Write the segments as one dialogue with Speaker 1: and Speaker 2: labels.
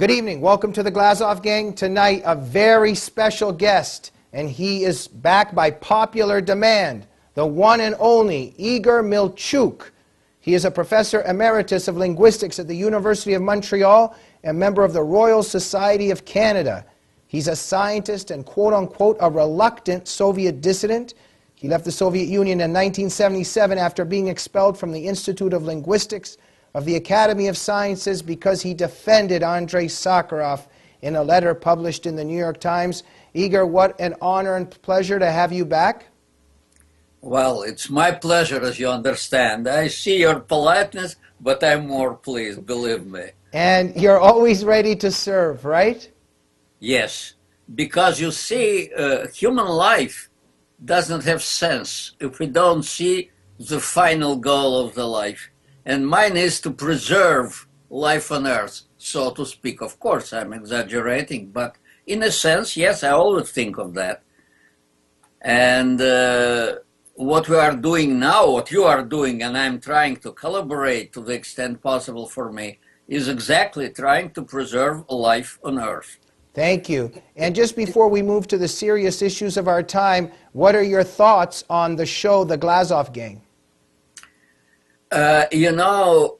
Speaker 1: Good evening. Welcome to the Glazov gang. Tonight, a very special guest, and he is back by popular demand, the one and only Igor Melcuk. He is a professor emeritus of linguistics at the University of Montreal and member of the Royal Society of Canada. He's a scientist and quote-unquote a reluctant Soviet dissident. He left the Soviet Union in 1977 after being expelled from the Institute of Linguistics of the Academy of Sciences because he defended Andrei Sakharov in a letter published in the New York Times. Igor, what an honor and pleasure to have you back.
Speaker 2: Well, it's my pleasure, as you understand. I see your politeness, but I'm more pleased, believe me.
Speaker 1: And you're always ready to serve, right?
Speaker 2: Yes, because you see, human life doesn't have sense if we don't see the final goal of the life. And mine is to preserve life on Earth, so to speak. Of course, I'm exaggerating, but in a sense, yes, I always think of that. And what we are doing now, what you are doing, and I'm trying to collaborate to the extent possible for me, is exactly trying to preserve life on Earth.
Speaker 1: Thank you. And just before we move to the serious issues of our time, what are your thoughts on the show, The Glazov Gang?
Speaker 2: You know,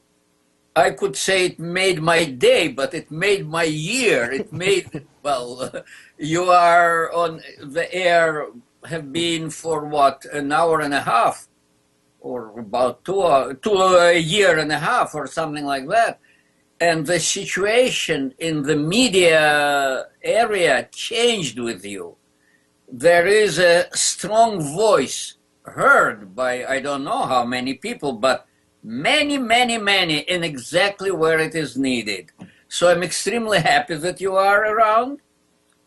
Speaker 2: I could say it made my day, but it made my year. It made, well, you are on the air, have been for what, an hour and a half, or about a year and a half, or something like that. And the situation in the media area changed with you. There is a strong voice heard by I don't know how many people, but many, in exactly where it is needed. So I'm extremely happy that you are around.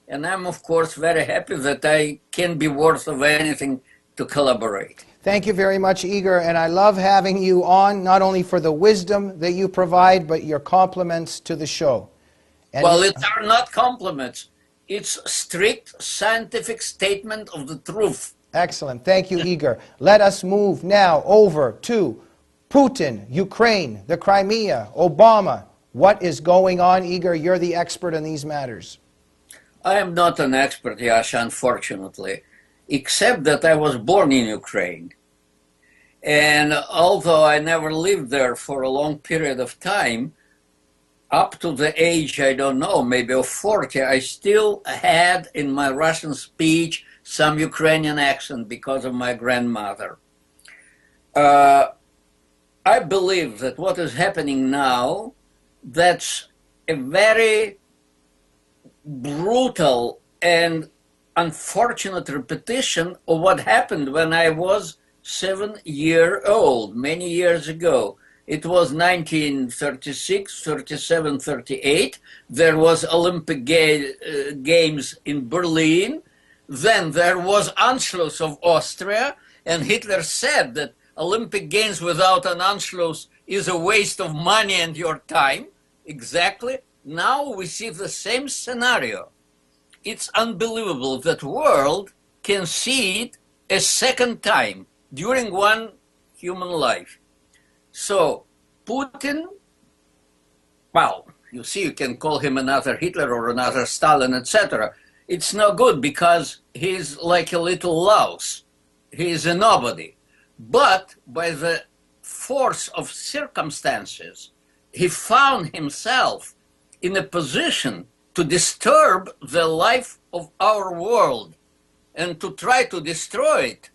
Speaker 2: And I'm, of course, very happy that I can be worth of anything to collaborate.
Speaker 1: Thank you very much, Igor. And I love having you on, not only for the wisdom that you provide, but your compliments to the show. And
Speaker 2: well, it are not compliments. It's strict scientific statement of the truth.
Speaker 1: Excellent. Thank you, Igor. Let us move now over to Putin, Ukraine, the Crimea, Obama. What is going on, Igor? You're the expert on these matters.
Speaker 2: I am not an expert, Yasha, unfortunately, except that I was born in Ukraine. And although I never lived there for a long period of time, up to the age, I don't know, maybe of 40, I still had in my Russian speech some Ukrainian accent because of my grandmother. I believe that what is happening now, that's a very brutal and unfortunate repetition of what happened when I was 7 years old, many years ago. It was 1936, 37, 38. There was Olympic Games in Berlin. Then there was Anschluss of Austria, and Hitler said that Olympic Games without an Anschluss is a waste of money and your time. Exactly. Now we see the same scenario. It's unbelievable that the world can see it a second time during one human life. So Putin, well, you see, you can call him another Hitler or another Stalin, etc. It's no good because he's like a little louse. He's a nobody. But by the force of circumstances, he found himself in a position to disturb the life of our world and to try to destroy it.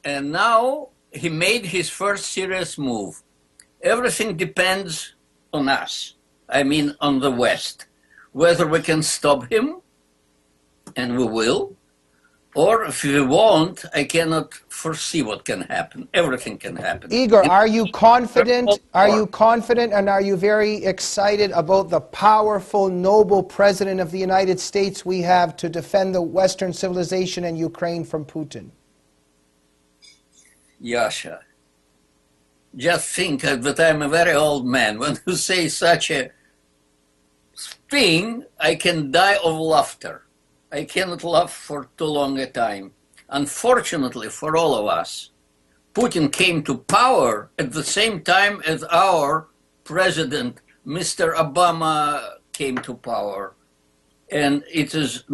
Speaker 2: And now he made his first serious move. Everything depends on us, I mean on the West, whether we can stop him, and we will, or if we won't, I cannot foresee what can happen. Everything can happen.
Speaker 1: Igor, are you confident? Are you confident and are you very excited about the powerful, noble President of the United States we have to defend the Western civilization and Ukraine from Putin?
Speaker 2: Yasha, just think that I'm a very old man. When you say such a thing, I can die of laughter. I cannot laugh for too long a time. Unfortunately for all of us, Putin came to power at the same time as our president Mr. Obama came to power. And it is,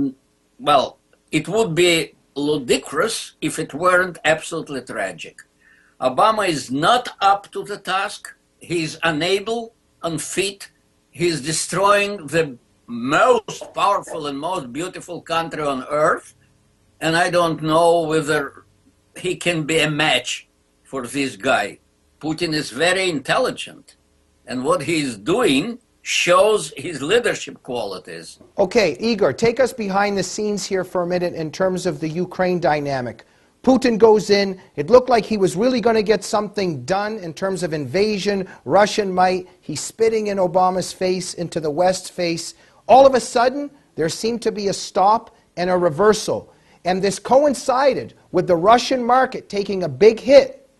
Speaker 2: well, it would be ludicrous if it weren't absolutely tragic. Obama is not up to the task. He's unable, unfit. He's destroying the most powerful and most beautiful country on earth. And I don't know whether he can be a match for this guy. Putin is very intelligent. And what he's doing shows his leadership qualities.
Speaker 1: Okay, Igor, take us behind the scenes here for a minute in terms of the Ukraine dynamic. Putin goes in. It looked like he was really going to get something done in terms of invasion, Russian might. He's spitting in Obama's face, into the West's face. All of a sudden, there seemed to be a stop and a reversal. And this coincided with the Russian market taking a big hit.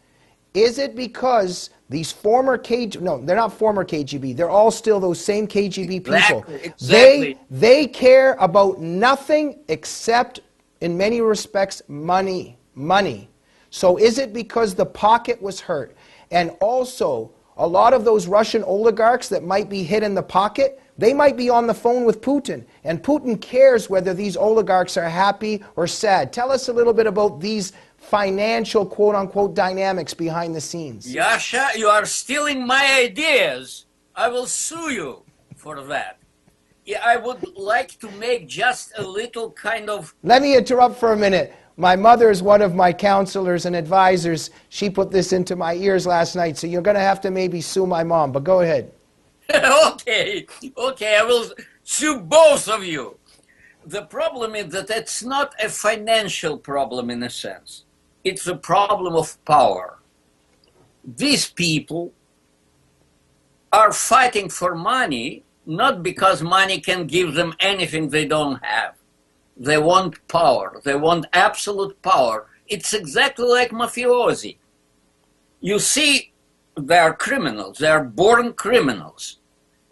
Speaker 1: Is it because these former KGB, no, they're not former KGB, they're all still those same KGB people.
Speaker 2: Exactly.
Speaker 1: They care about nothing except, in many respects, money. Money. So is it because the pocket was hurt? And also, a lot of those Russian oligarchs that might be hit in the pocket, they might be on the phone with Putin. And Putin cares whether these oligarchs are happy or sad. Tell us a little bit about these financial, quote-unquote, dynamics behind the scenes.
Speaker 2: Yasha, you are stealing my ideas. I will sue you for that. Yeah, I would like to make just a little kind of...
Speaker 1: Let me interrupt for a minute. My mother is one of my counselors and advisors. She put this into my ears last night, so you're going to have to maybe sue my mom, but go ahead.
Speaker 2: Okay, I will sue both of you. The problem is that it's not a financial problem in a sense. It's a problem of power. These people are fighting for money, not because money can give them anything they don't have. They want power. They want absolute power. It's exactly like mafiosi. You see, they are criminals. They are born criminals.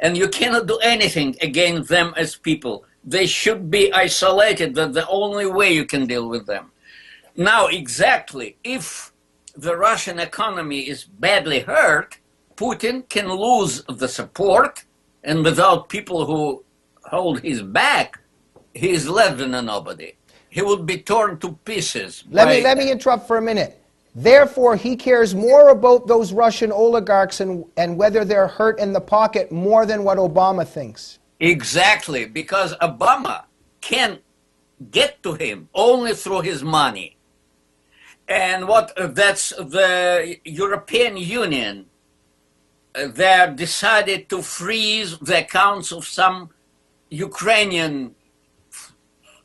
Speaker 2: And you cannot do anything against them as people. They should be isolated. That's the only way you can deal with them. Now, exactly, if the Russian economy is badly hurt, Putin can lose the support, and without people who hold his back, he is less than a nobody. He would be torn to pieces.
Speaker 1: Let me interrupt for a minute. Therefore, he cares more about those Russian oligarchs and whether they're hurt in the pocket more than what Obama thinks.
Speaker 2: Exactly, because Obama can get to him only through his money. And that's the European Union. They decided to freeze the accounts of some Ukrainian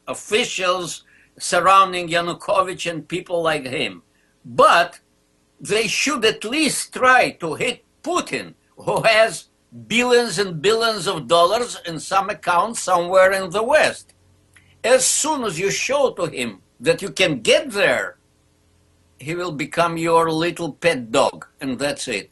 Speaker 2: officials surrounding Yanukovych and people like him. But they should at least try to hit Putin, who has billions and billions of dollars in some account somewhere in the West. As soon as you show to him that you can get there, he will become your little pet dog, and that's it.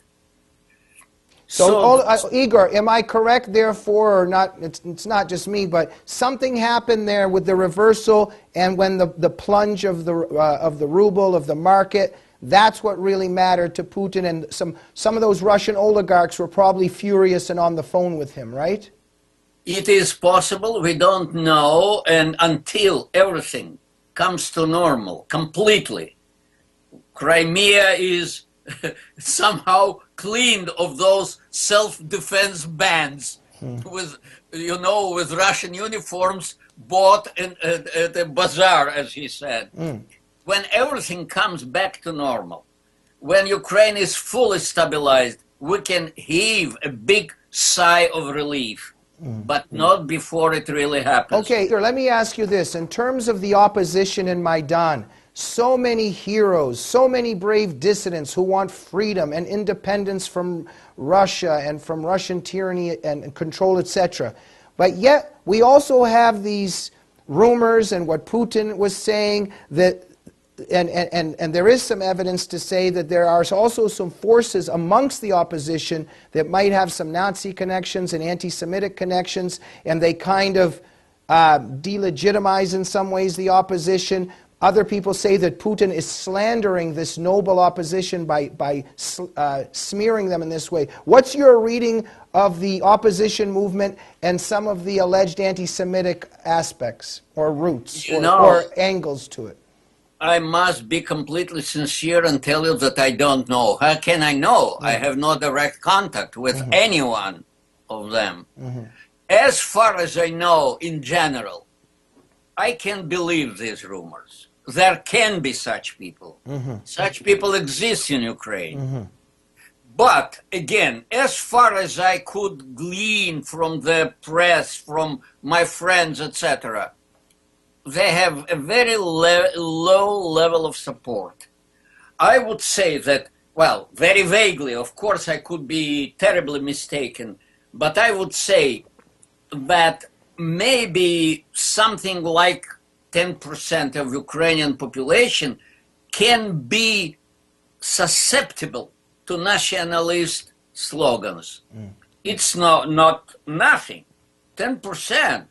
Speaker 1: So Igor, am I correct, therefore, or not? It's not just me, but something happened there with the reversal, and when the plunge of the ruble, of the market, that's what really mattered to Putin, and some of those Russian oligarchs were probably furious and on the phone with him, right?
Speaker 2: It is possible. We don't know, and until everything comes to normal completely, Crimea is somehow cleaned of those self-defense bands with Russian uniforms bought at a bazaar, as he said. When everything comes back to normal, when Ukraine is fully stabilized, we can heave a big sigh of relief, but not before it really happens.
Speaker 1: Okay, let me ask you this. In terms of the opposition in Maidan, so many heroes, so many brave dissidents who want freedom and independence from Russia and from Russian tyranny and control, etc. But yet, we also have these rumors and what Putin was saying that, and there is some evidence to say that there are also some forces amongst the opposition that might have some Nazi connections and anti-Semitic connections, and they kind of delegitimize in some ways the opposition. Other people say that Putin is slandering this noble opposition by smearing them in this way. What's your reading of the opposition movement and some of the alleged anti-Semitic aspects or roots or angles to it?
Speaker 2: I must be completely sincere and tell you that I don't know. How can I know? I have no direct contact with any one of them. As far as I know, in general, I can believe these rumors. There can be such people. Such people exist in Ukraine. But again, as far as I could glean from the press, from my friends, etc., they have a very low level of support. I would say that, well, very vaguely, of course I could be terribly mistaken, but I would say that maybe something like 10% of Ukrainian population can be susceptible to nationalist slogans. It's not nothing. 10%,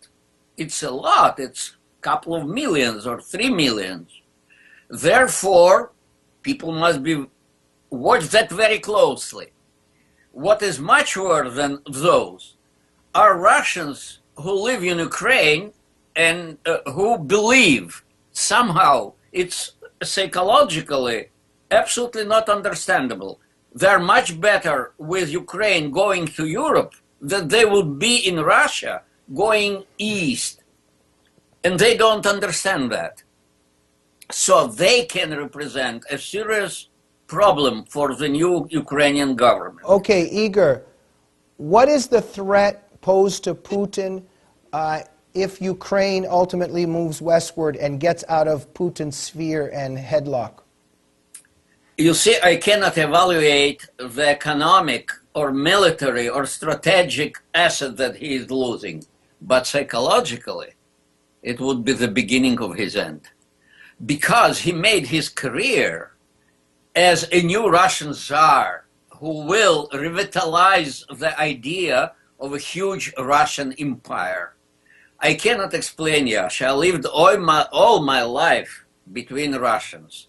Speaker 2: it's a lot. It's couple of millions or 3 million. Therefore, people must be watch that very closely. What is much worse than those are Russians who live in Ukraine and who believe somehow it's psychologically absolutely not understandable. They're much better with Ukraine going to Europe than they would be in Russia going east. And they don't understand that. So they can represent a serious problem for the new Ukrainian government.
Speaker 1: Okay, Igor, what is the threat posed to Putin if Ukraine ultimately moves westward and gets out of Putin's sphere and headlock?
Speaker 2: You see, I cannot evaluate the economic or military or strategic asset that he is losing, but psychologically, it would be the beginning of his end. Because he made his career as a new Russian Tsar who will revitalize the idea of a huge Russian empire. I cannot explain, Yash. I lived all my life between Russians.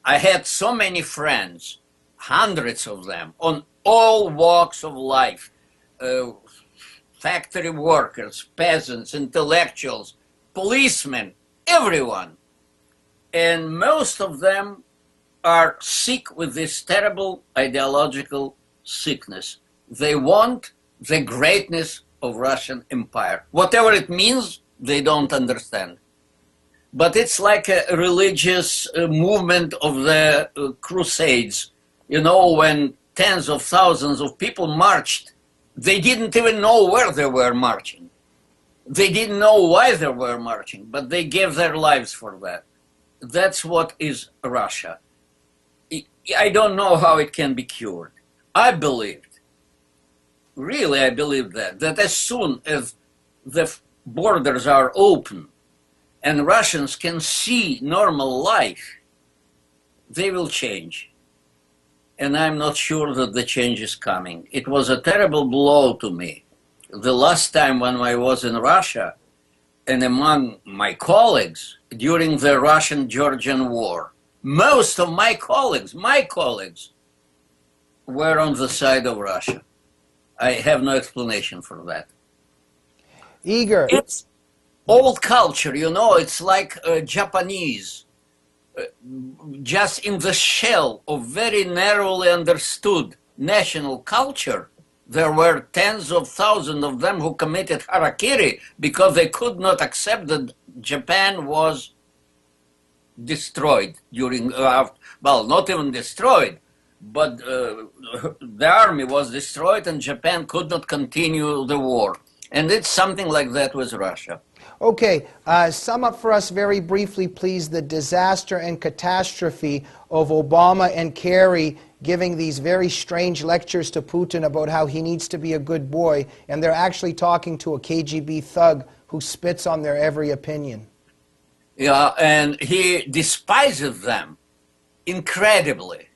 Speaker 2: I had so many friends, hundreds of them, on all walks of life. Factory workers, peasants, intellectuals, policemen, everyone. And most of them are sick with this terrible ideological sickness. They want the greatness of Russian Empire. Whatever it means, they don't understand. But it's like a religious movement of the Crusades. You know, when tens of thousands of people marched, they didn't even know where they were marching. They didn't know why they were marching, but they gave their lives for that. That's what is Russia. I don't know how it can be cured. I believed, really I believed that as soon as the borders are open and Russians can see normal life, they will change. And I'm not sure that the change is coming. It was a terrible blow to me. The last time when I was in Russia, and among my colleagues during the Russian-Georgian War, most of my colleagues were on the side of Russia. I have no explanation for that.
Speaker 1: Igor.
Speaker 2: It's old culture, you know, it's like Japanese, just in the shell of very narrowly understood national culture. There were tens of thousands of them who committed harakiri because they could not accept that Japan was destroyed during, well, not even destroyed, but the army was destroyed and Japan could not continue the war. And it's something like that with Russia.
Speaker 1: Okay, sum up for us very briefly, please, the disaster and catastrophe of Obama and Kerry giving these very strange lectures to Putin about how he needs to be a good boy, and they're actually talking to a KGB thug who spits on their every opinion.
Speaker 2: Yeah, and he despises them incredibly.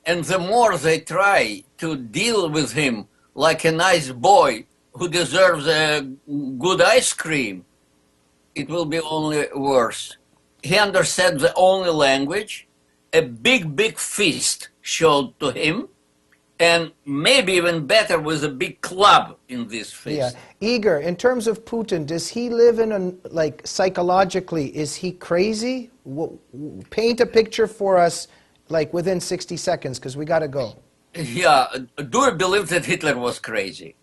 Speaker 2: And the more they try to deal with him like a nice boy who deserves a good ice cream, it will be only worse. he understood the only language, a big feast showed to him, and maybe even better with a big club in this feast.
Speaker 1: Yeah. Igor, in terms of Putin, does he live in a, like, psychologically, is he crazy? Paint a picture for us, like, within 60 seconds, because we got to go.
Speaker 2: Yeah, do you believe that Hitler was crazy?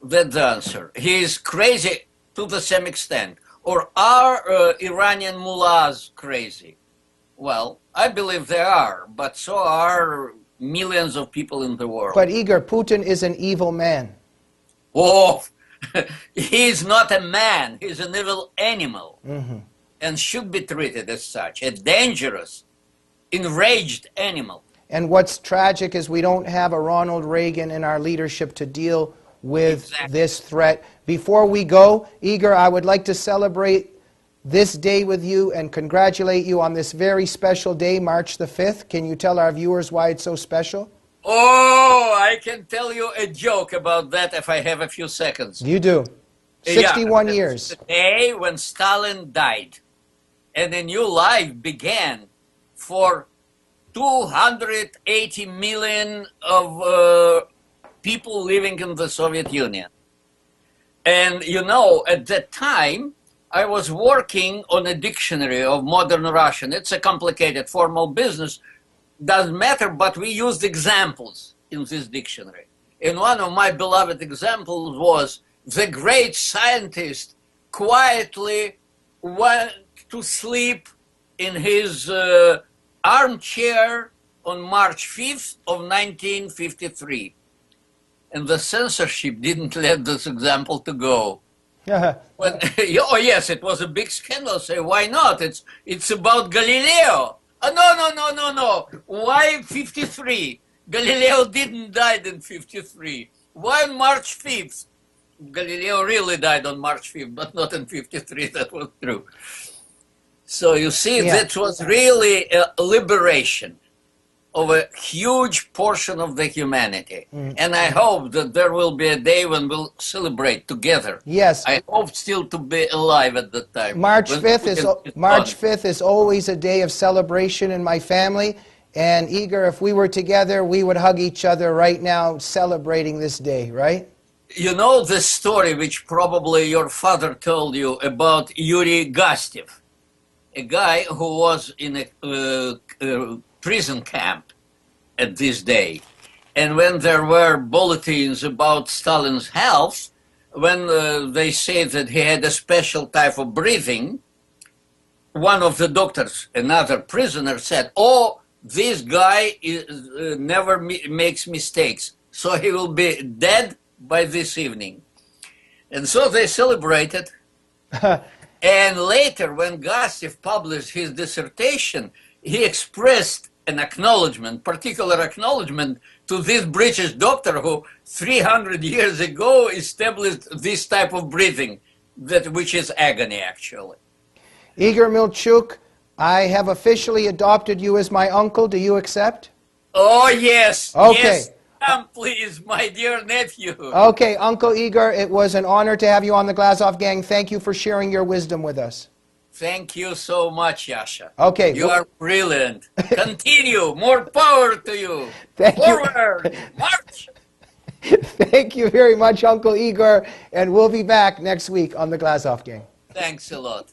Speaker 2: That's the answer. He is crazy to the same extent. Or are Iranian mullahs crazy? Well, I believe they are, but so are millions of people in the world.
Speaker 1: But Igor, Putin is an evil man.
Speaker 2: Oh, he's not a man. He's an evil animal, and should be treated as such, a dangerous, enraged animal.
Speaker 1: And what's tragic is we don't have a Ronald Reagan in our leadership to deal with this threat. Before we go, Igor, I would like to celebrate this day with you and congratulate you on this very special day, March the 5th. Can you tell our viewers why it's so special?
Speaker 2: Oh, I can tell you a joke about that if I have a few seconds.
Speaker 1: You do. 61 years.
Speaker 2: The day when Stalin died and a new life began for 280 million of people living in the Soviet Union. And you know, at that time, I was working on a dictionary of modern Russian. It's a complicated formal business, doesn't matter, but we used examples in this dictionary. And one of my beloved examples was the great scientist quietly went to sleep in his armchair on March 5th of 1953. And the censorship didn't let this example to go. When, oh yes, it was a big scandal. Say, why not? It's about Galileo. Oh, no. Why 53? Galileo didn't die in 53. Why on March 5th? Galileo really died on March 5th, but not in 53. That was true. So you see, that was really a liberation of a huge portion of the humanity. And I hope that there will be a day when we'll celebrate together.
Speaker 1: Yes.
Speaker 2: I hope still to be alive at that time.
Speaker 1: March 5th is always a day of celebration in my family. And Igor, if we were together, we would hug each other right now celebrating this day, right?
Speaker 2: You know the story which probably your father told you about Yuri Gastev, a guy who was in a prison camp at this day. And when there were bulletins about Stalin's health, when they say that he had a special type of breathing, one of the doctors, another prisoner, said, oh, this guy never makes mistakes, so he will be dead by this evening. And so they celebrated. And later, when Gastev published his dissertation, he expressed an acknowledgement, particular acknowledgement to this British doctor who 300 years ago established this type of breathing, which is agony, actually.
Speaker 1: Igor Melcuk, I have officially adopted you as my uncle. Do you accept?
Speaker 2: Oh, yes.
Speaker 1: Okay.
Speaker 2: Yes. Come, please, my dear nephew.
Speaker 1: Okay, Uncle Igor, it was an honor to have you on the Glazov gang. Thank you for sharing your wisdom with us.
Speaker 2: Thank you so much, Yasha.
Speaker 1: Okay.
Speaker 2: You are brilliant. Continue. More power to you. Forward. March.
Speaker 1: Thank you very much, Uncle Igor. And we'll be back next week on the Glazov gang.
Speaker 2: Thanks a lot.